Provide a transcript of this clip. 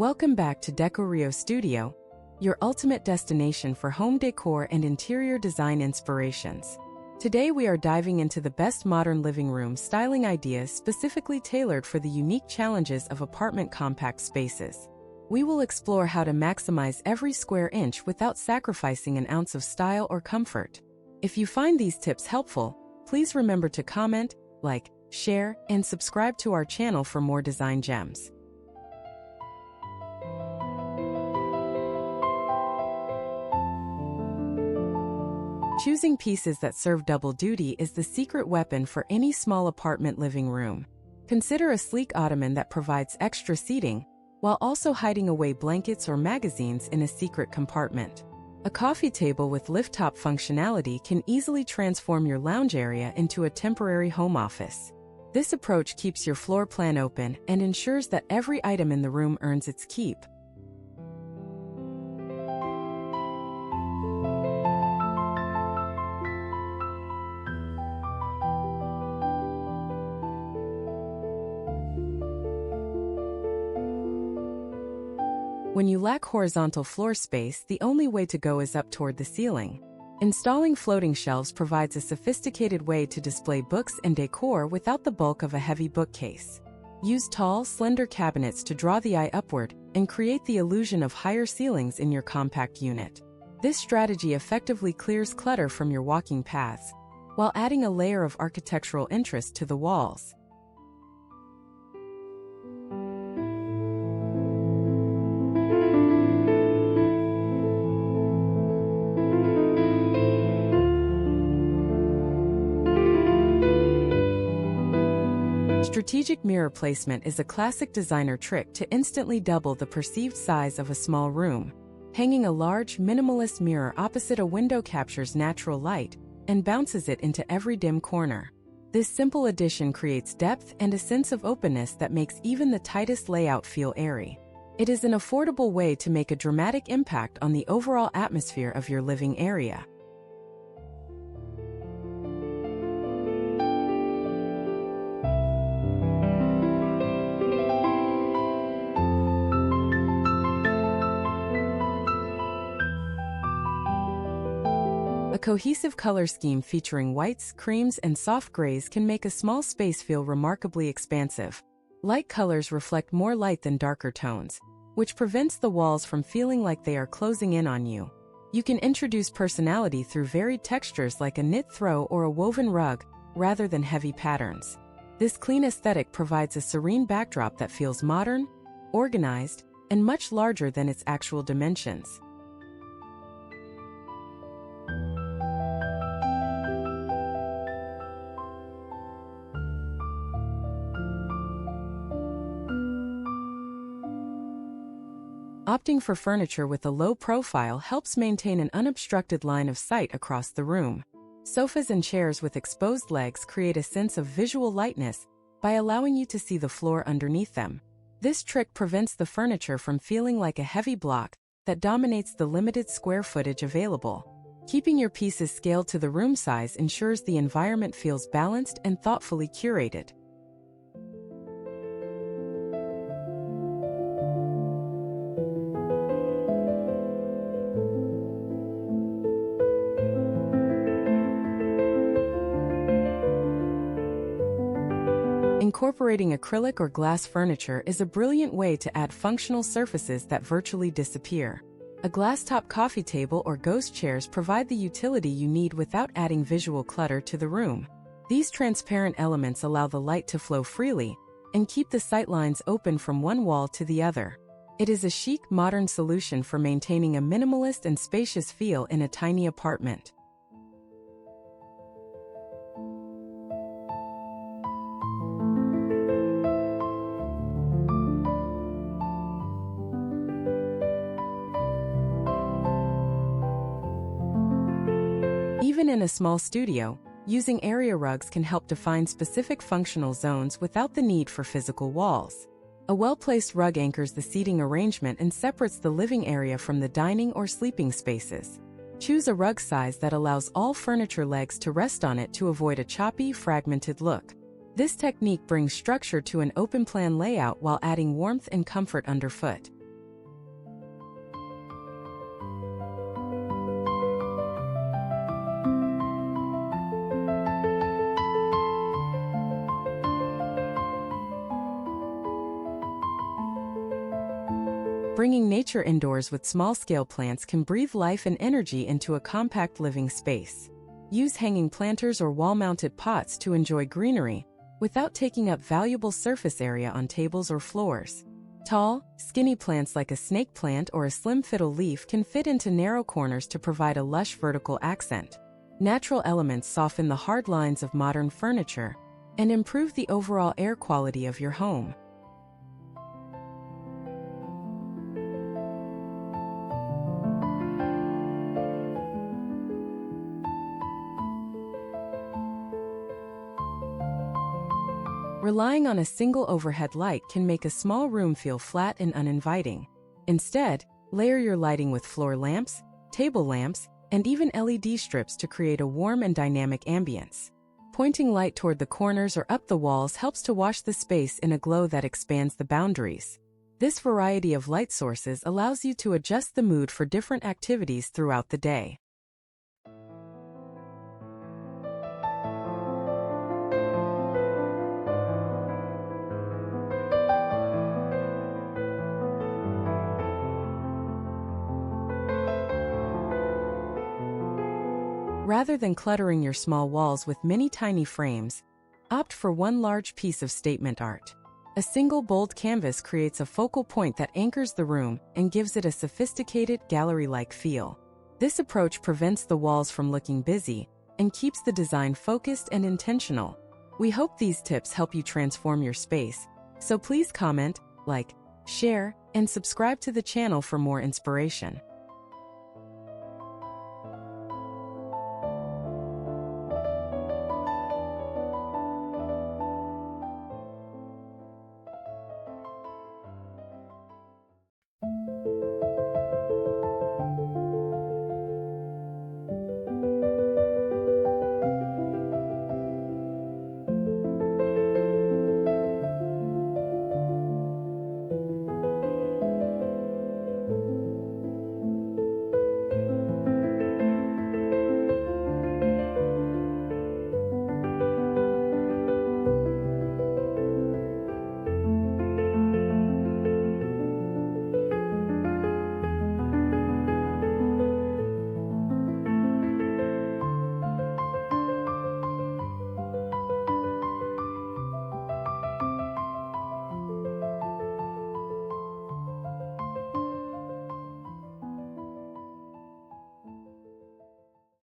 Welcome back to Decorio Studio, your ultimate destination for home decor and interior design inspirations. Today we are diving into the best modern living room styling ideas specifically tailored for the unique challenges of apartment compact spaces. We will explore how to maximize every square inch without sacrificing an ounce of style or comfort. If you find these tips helpful, please remember to comment, like, share, and subscribe to our channel for more design gems. Choosing pieces that serve double duty is the secret weapon for any small apartment living room. Consider a sleek ottoman that provides extra seating, while also hiding away blankets or magazines in a secret compartment. A coffee table with lift-top functionality can easily transform your lounge area into a temporary home office. This approach keeps your floor plan open and ensures that every item in the room earns its keep. When you lack horizontal floor space, the only way to go is up toward the ceiling. Installing floating shelves provides a sophisticated way to display books and decor without the bulk of a heavy bookcase. Use tall, slender cabinets to draw the eye upward and create the illusion of higher ceilings in your compact unit. This strategy effectively clears clutter from your walking paths, while adding a layer of architectural interest to the walls. Strategic mirror placement is a classic designer trick to instantly double the perceived size of a small room. Hanging a large, minimalist mirror opposite a window captures natural light and bounces it into every dim corner. This simple addition creates depth and a sense of openness that makes even the tightest layout feel airy. It is an affordable way to make a dramatic impact on the overall atmosphere of your living area. A cohesive color scheme featuring whites, creams, and soft grays can make a small space feel remarkably expansive. Light colors reflect more light than darker tones, which prevents the walls from feeling like they are closing in on you. You can introduce personality through varied textures like a knit throw or a woven rug, rather than heavy patterns. This clean aesthetic provides a serene backdrop that feels modern, organized, and much larger than its actual dimensions. Opting for furniture with a low profile helps maintain an unobstructed line of sight across the room. Sofas and chairs with exposed legs create a sense of visual lightness by allowing you to see the floor underneath them. This trick prevents the furniture from feeling like a heavy block that dominates the limited square footage available. Keeping your pieces scaled to the room size ensures the environment feels balanced and thoughtfully curated. Incorporating acrylic or glass furniture is a brilliant way to add functional surfaces that virtually disappear. A glass-top coffee table or ghost chairs provide the utility you need without adding visual clutter to the room. These transparent elements allow the light to flow freely and keep the sightlines open from one wall to the other. It is a chic, modern solution for maintaining a minimalist and spacious feel in a tiny apartment. Even in a small studio, using area rugs can help define specific functional zones without the need for physical walls. A well-placed rug anchors the seating arrangement and separates the living area from the dining or sleeping spaces. Choose a rug size that allows all furniture legs to rest on it to avoid a choppy, fragmented look. This technique brings structure to an open-plan layout while adding warmth and comfort underfoot. Bringing nature indoors with small-scale plants can breathe life and energy into a compact living space. Use hanging planters or wall-mounted pots to enjoy greenery without taking up valuable surface area on tables or floors. Tall, skinny plants like a snake plant or a slim fiddle leaf can fit into narrow corners to provide a lush vertical accent. Natural elements soften the hard lines of modern furniture and improve the overall air quality of your home. Relying on a single overhead light can make a small room feel flat and uninviting. Instead, layer your lighting with floor lamps, table lamps, and even LED strips to create a warm and dynamic ambience. Pointing light toward the corners or up the walls helps to wash the space in a glow that expands the boundaries. This variety of light sources allows you to adjust the mood for different activities throughout the day. Rather than cluttering your small walls with many tiny frames, opt for one large piece of statement art. A single bold canvas creates a focal point that anchors the room and gives it a sophisticated, gallery-like feel. This approach prevents the walls from looking busy and keeps the design focused and intentional. We hope these tips help you transform your space, so please comment, like, share, and subscribe to the channel for more inspiration.